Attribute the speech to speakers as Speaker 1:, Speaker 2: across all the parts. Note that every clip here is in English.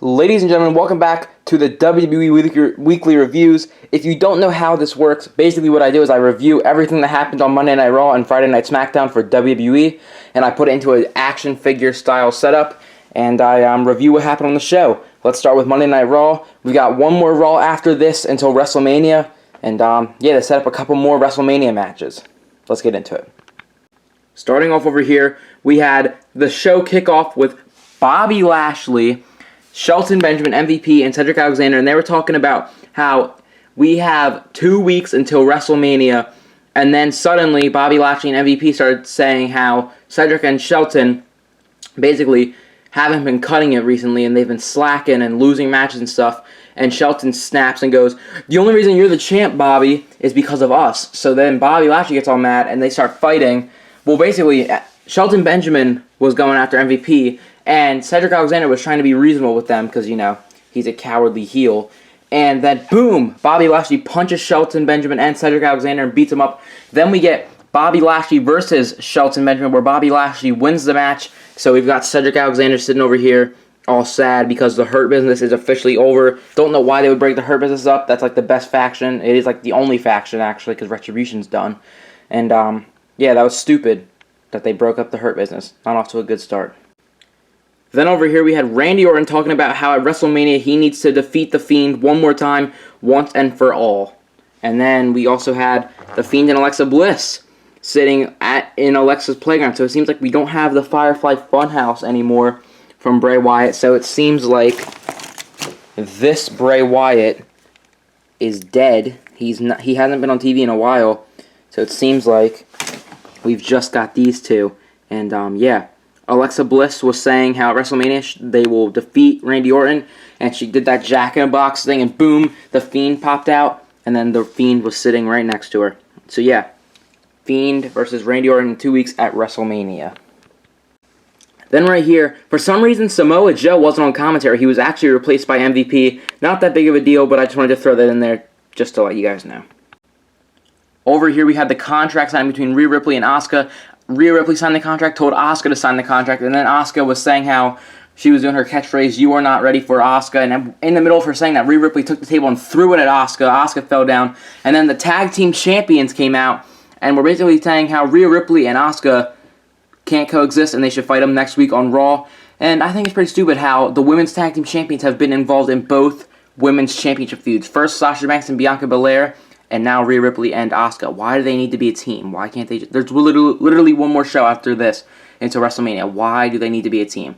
Speaker 1: Ladies and gentlemen, welcome back to the WWE Weekly Reviews. If you don't know how this works, basically what I do is I review everything that happened on Monday Night Raw and Friday Night SmackDown for WWE, and I put it into an action figure style setup, and I review what happened on the show. Let's start with Monday Night Raw. We got one more Raw after this until WrestleMania, and to set up a couple more WrestleMania matches. Let's get into it. Starting off over here, we had the show kickoff with Bobby Lashley, Shelton Benjamin, MVP, and Cedric Alexander, and they were talking about how we have 2 weeks until WrestleMania, and then suddenly Bobby Lashley and MVP started saying how Cedric and Shelton basically haven't been cutting it recently, and they've been slacking and losing matches and stuff, and Shelton snaps and goes, "The only reason you're the champ, Bobby, is because of us." So then Bobby Lashley gets all mad, and they start fighting. Well, basically, Shelton Benjamin was going after MVP, and Cedric Alexander was trying to be reasonable with them because, he's a cowardly heel. And then, boom, Bobby Lashley punches Shelton Benjamin and Cedric Alexander and beats him up. Then we get Bobby Lashley versus Shelton Benjamin, where Bobby Lashley wins the match. So we've got Cedric Alexander sitting over here all sad because the Hurt Business is officially over. Don't know why they would break the Hurt Business up. That's like the best faction. It is like the only faction, actually, because Retribution's done. And, that was stupid that they broke up the Hurt Business. Not off to a good start. Then over here we had Randy Orton talking about how at WrestleMania he needs to defeat The Fiend one more time, once and for all. And then we also had The Fiend and Alexa Bliss sitting in Alexa's playground. So it seems like we don't have the Firefly Funhouse anymore from Bray Wyatt. So it seems like this Bray Wyatt is dead. He hasn't been on TV in a while. So it seems like we've just got these two. And Alexa Bliss was saying how at WrestleMania they will defeat Randy Orton, and she did that Jack-in-a-Box thing, and boom, The Fiend popped out, and then The Fiend was sitting right next to her. So Fiend versus Randy Orton in 2 weeks at WrestleMania. Then right here, for some reason Samoa Joe wasn't on commentary. He was actually replaced by MVP. Not that big of a deal, but I just wanted to throw that in there just to let you guys know. Over here we had the contract signed between Rhea Ripley and Asuka. Rhea Ripley signed the contract, told Asuka to sign the contract, and then Asuka was saying how she was doing her catchphrase, "You are not ready for Asuka," and in the middle of her saying that, Rhea Ripley took the table and threw it at Asuka. Asuka fell down, and then the tag team champions came out, and were basically saying how Rhea Ripley and Asuka can't coexist, and they should fight them next week on Raw. And I think it's pretty stupid how the women's tag team champions have been involved in both women's championship feuds. First, Sasha Banks and Bianca Belair, and now Rhea Ripley and Asuka. Why do they need to be a team? Why can't they there's literally one more show after this until WrestleMania. Why do they need to be a team?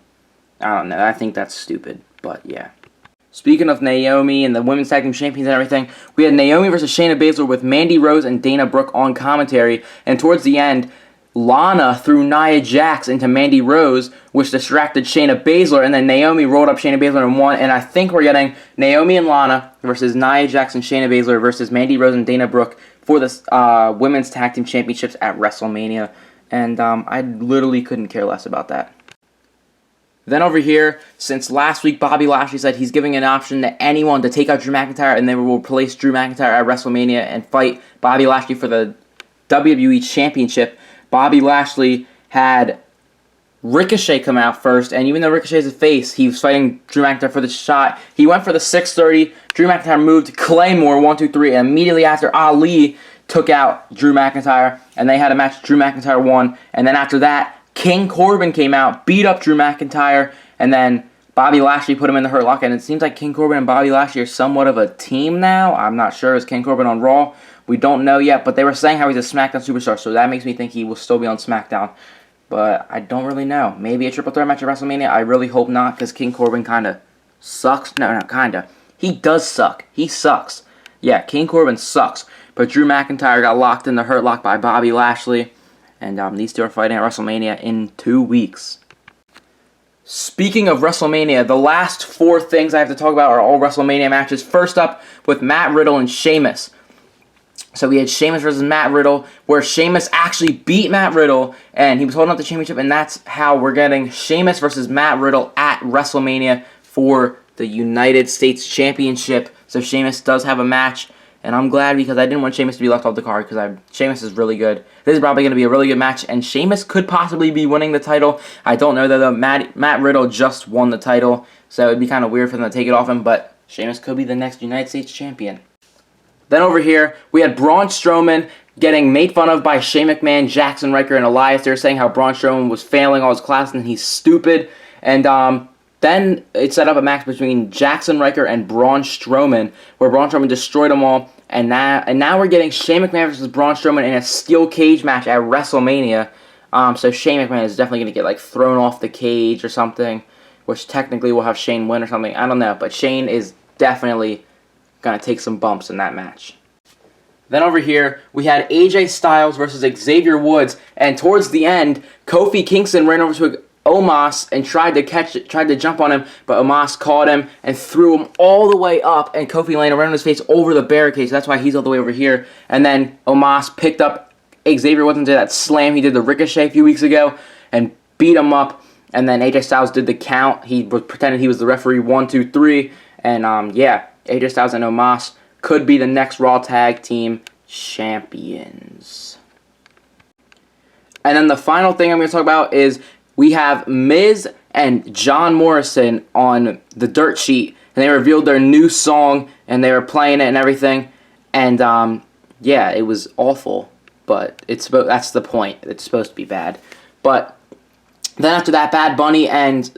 Speaker 1: I don't know. I think that's stupid. But yeah. Speaking of Naomi and the women's tag team champions and everything, we had Naomi versus Shayna Baszler with Mandy Rose and Dana Brooke on commentary. And towards the end, Lana threw Nia Jax into Mandy Rose, which distracted Shayna Baszler, and then Naomi rolled up Shayna Baszler and won. And I think we're getting Naomi and Lana versus Nia Jax and Shayna Baszler versus Mandy Rose and Dana Brooke for the women's tag team championships at WrestleMania. And I literally couldn't care less about that. Then over here, since last week Bobby Lashley said he's giving an option to anyone to take out Drew McIntyre, and they will replace Drew McIntyre at WrestleMania and fight Bobby Lashley for the WWE Championship. Bobby Lashley had Ricochet come out first, and even though Ricochet's a face, he was fighting Drew McIntyre for the shot. He went for the 630. Drew McIntyre moved Claymore 1, 2, 3, and immediately after Ali took out Drew McIntyre, and they had a match. Drew McIntyre won, and then after that, King Corbin came out, beat up Drew McIntyre, and then Bobby Lashley put him in the Hurt Lock, and it seems like King Corbin and Bobby Lashley are somewhat of a team now. I'm not sure. Is King Corbin on Raw? We don't know yet, but they were saying how he's a SmackDown superstar, so that makes me think he will still be on SmackDown. But I don't really know. Maybe a triple threat match at WrestleMania? I really hope not, because King Corbin kind of sucks. No, not kind of. He does suck. He sucks. Yeah, King Corbin sucks. But Drew McIntyre got locked in the Hurt Lock by Bobby Lashley, and these two are fighting at WrestleMania in 2 weeks. Speaking of WrestleMania, the last 4 things I have to talk about are all WrestleMania matches. First up with Matt Riddle and Sheamus. So we had Sheamus versus Matt Riddle, where Sheamus actually beat Matt Riddle, and he was holding up the championship, and that's how we're getting Sheamus versus Matt Riddle at WrestleMania for the United States Championship. So Sheamus does have a match, And I'm glad because I didn't want Sheamus to be left off the card because Sheamus is really good. This is probably going to be a really good match, and Sheamus could possibly be winning the title. I don't know though. Matt Riddle just won the title, so it'd be kind of weird for them to take it off him, but Sheamus could be the next United States champion. Then over here, we had Braun Strowman getting made fun of by Shane McMahon, Jackson Riker, and Elias. They're saying how Braun Strowman was failing all his classes and he's stupid. And then it set up a match between Jackson Riker and Braun Strowman, where Braun Strowman destroyed them all. And now we're getting Shane McMahon versus Braun Strowman in a steel cage match at WrestleMania. So Shane McMahon is definitely going to get thrown off the cage or something, which technically will have Shane win or something. I don't know, but Shane is definitely going to take some bumps in that match. Then over here, we had AJ Styles versus Xavier Woods, and towards the end, Kofi Kingston ran over to Omos and tried to jump on him, but Omos caught him and threw him all the way up, and Kofi landed right on his face over the barricade, so that's why he's all the way over here. And then Omos picked up Xavier Woods and did that slam he did the Ricochet a few weeks ago and beat him up, and then AJ Styles did the count. He pretended he was the referee, 1, 2, 3, and yeah, AJ Styles and Omos could be the next Raw Tag Team champions. And then the final thing I'm going to talk about is we have Miz and John Morrison on the dirt sheet, and they revealed their new song, and they were playing it and everything, and yeah, it was awful, but that's the point. It's supposed to be bad. But then after that, Bad Bunny and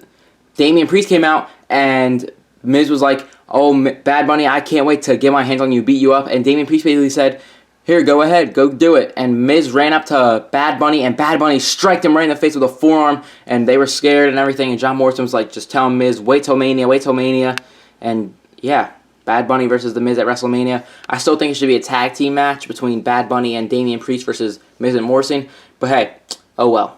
Speaker 1: Damian Priest came out, and Miz was like, "Oh, Bad Bunny, I can't wait to get my hands on you, beat you up." And Damian Priest basically said, "Here, go ahead, go do it." And Miz ran up to Bad Bunny, and Bad Bunny struck him right in the face with a forearm, and they were scared and everything. And John Morrison was like, just telling Miz, wait till Mania. And yeah, Bad Bunny versus The Miz at WrestleMania. I still think it should be a tag team match between Bad Bunny and Damian Priest versus Miz and Morrison. But hey, oh well.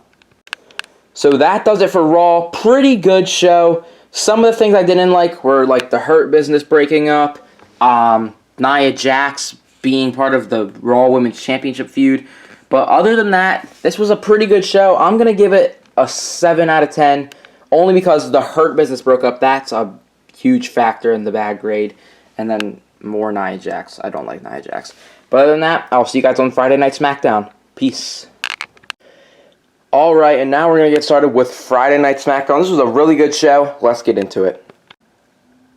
Speaker 1: So that does it for Raw. Pretty good show. Some of the things I didn't like were the Hurt Business breaking up, Nia Jax being part of the Raw Women's Championship feud. But other than that, this was a pretty good show. I'm going to give it a 7 out of 10, only because the Hurt Business broke up. That's a huge factor in the bad grade. And then more Nia Jax. I don't like Nia Jax. But other than that, I'll see you guys on Friday Night SmackDown. Peace. Alright, and now we're going to get started with Friday Night SmackDown. This was a really good show. Let's get into it.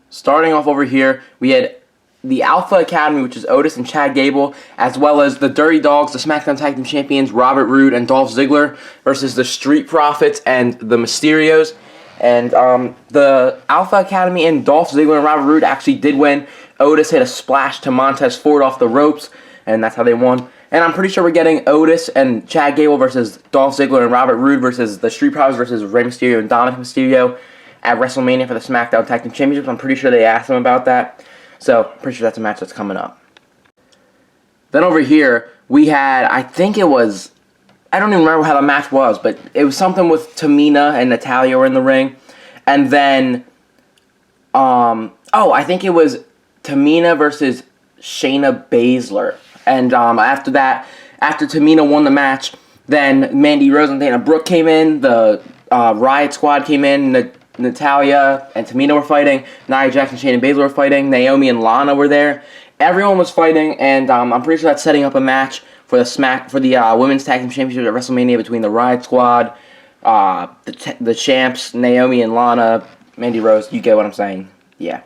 Speaker 1: Starting off over here, we had the Alpha Academy, which is Otis and Chad Gable, as well as the Dirty Dogs, the SmackDown Tag Team Champions, Robert Roode and Dolph Ziggler, versus the Street Profits and the Mysterios. And the Alpha Academy and Dolph Ziggler and Robert Roode actually did win. Otis hit a splash to Montez Ford off the ropes, and that's how they won. And I'm pretty sure we're getting Otis and Chad Gable versus Dolph Ziggler and Robert Roode versus the Street Profits versus Rey Mysterio and Dominic Mysterio at WrestleMania for the SmackDown Tag Team Championships. I'm pretty sure they asked them about that. So, pretty sure that's a match that's coming up. Then over here, we had, I think it was, I don't even remember how the match was, but it was something with Tamina and Natalya were in the ring. And then, I think it was Tamina versus Shayna Baszler. And after that, after Tamina won the match, then Mandy Rose and Dana Brooke came in, the Riot Squad came in, Natalya and Tamina were fighting, Nia Jax and Shayna Baszler were fighting, Naomi and Lana were there. Everyone was fighting, and I'm pretty sure that's setting up a match for the Women's Tag Team Championship at WrestleMania between the Riot Squad, the champs, Naomi and Lana, Mandy Rose. You get what I'm saying? Yeah.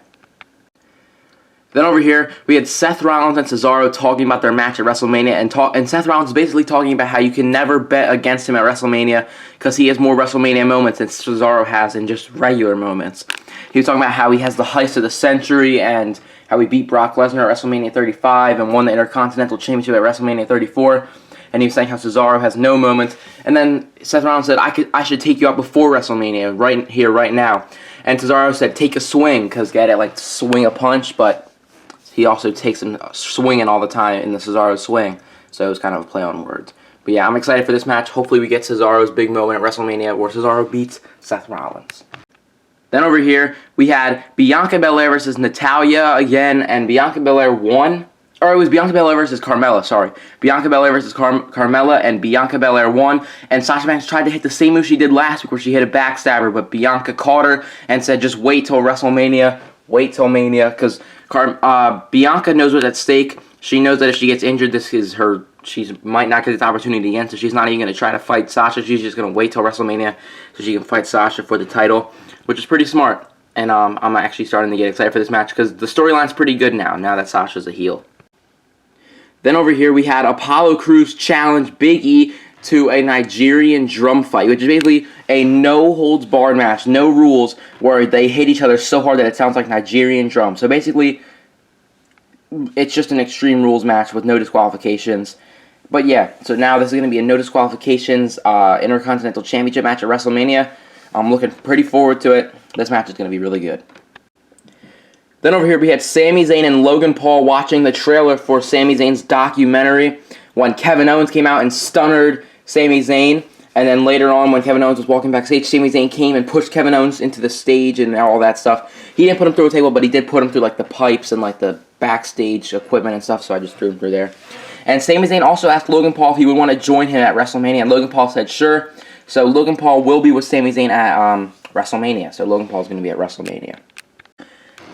Speaker 1: Then over here, we had Seth Rollins and Cesaro talking about their match at WrestleMania, and Seth Rollins basically talking about how you can never bet against him at WrestleMania because he has more WrestleMania moments than Cesaro has in just regular moments. He was talking about how he has the heist of the century and how he beat Brock Lesnar at WrestleMania 35 and won the Intercontinental Championship at WrestleMania 34. And he was saying how Cesaro has no moments. And then Seth Rollins said, I should take you out before WrestleMania, right here, right now. And Cesaro said, take a swing, because get it, swing a punch, but he also takes him swinging all the time in the Cesaro swing. So it was kind of a play on words. But yeah, I'm excited for this match. Hopefully we get Cesaro's big moment at WrestleMania where Cesaro beats Seth Rollins. Then over here, we had Bianca Belair versus Natalya again, and Bianca Belair won. Or it was Bianca Belair versus Carmella, sorry. Bianca Belair versus Carmella, and Bianca Belair won. And Sasha Banks tried to hit the same move she did last week where she hit a backstabber, but Bianca caught her and said, just wait till WrestleMania. Wait till Mania, because Bianca knows what's at stake. She knows that if she gets injured, she might not get this opportunity again, so she's not even going to try to fight Sasha. She's just going to wait till WrestleMania so she can fight Sasha for the title, which is pretty smart. And I'm actually starting to get excited for this match because the storyline's pretty good now that Sasha's a heel. Then over here we had Apollo Crews challenge Big E to a Nigerian drum fight, which is basically a no-holds-barred match, no rules, where they hit each other so hard that it sounds like Nigerian drum. So basically, it's just an Extreme Rules match with no disqualifications. But yeah, so now this is going to be a no disqualifications Intercontinental Championship match at WrestleMania. I'm looking pretty forward to it. This match is going to be really good. Then over here we had Sami Zayn and Logan Paul watching the trailer for Sami Zayn's documentary when Kevin Owens came out and stunnered Sami Zayn. And then later on, when Kevin Owens was walking backstage, Sami Zayn came and pushed Kevin Owens into the stage and all that stuff. He didn't put him through a table, but he did put him through like the pipes and like the backstage equipment and stuff, so I just threw him through there. And Sami Zayn also asked Logan Paul if he would want to join him at WrestleMania, and Logan Paul said sure. So Logan Paul will be with Sami Zayn at WrestleMania. So Logan Paul is going to be at WrestleMania.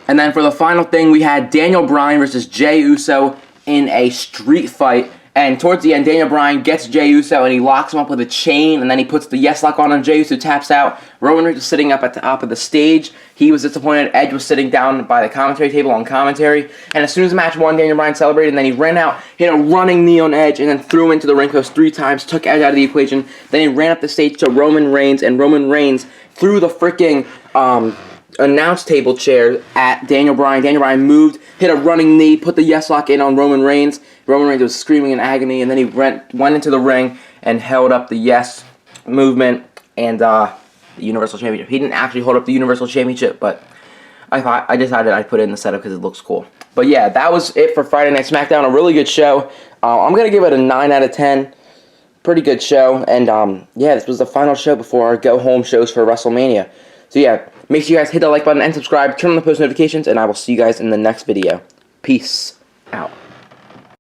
Speaker 1: And then for the final thing, we had Daniel Bryan versus Jay Uso in a street fight. And towards the end, Daniel Bryan gets Jay Uso and he locks him up with a chain, and then he puts the yes lock on him. Jay Uso taps out. Roman Reigns was sitting up at the top of the stage. He was disappointed. Edge was sitting down by the commentary table on commentary. And as soon as the match won, Daniel Bryan celebrated, and then he ran out, hit a running knee on Edge, and then threw him into the ring post 3 times, took Edge out of the equation. Then he ran up the stage to Roman Reigns, and Roman Reigns threw the freaking announce table chair at Daniel Bryan. Daniel Bryan moved, hit a running knee, put the yes lock in on Roman Reigns. Roman Reigns was screaming in agony, and then he went into the ring and held up the yes movement and the Universal Championship. He didn't actually hold up the Universal Championship, but I decided I'd put it in the setup because it looks cool. But yeah, that was it for Friday Night SmackDown. A really good show. I'm going to give it a 9 out of 10. Pretty good show. And yeah, this was the final show before our go-home shows for WrestleMania. So yeah, make sure you guys hit the like button and subscribe, turn on the post notifications, and I will see you guys in the next video. Peace out.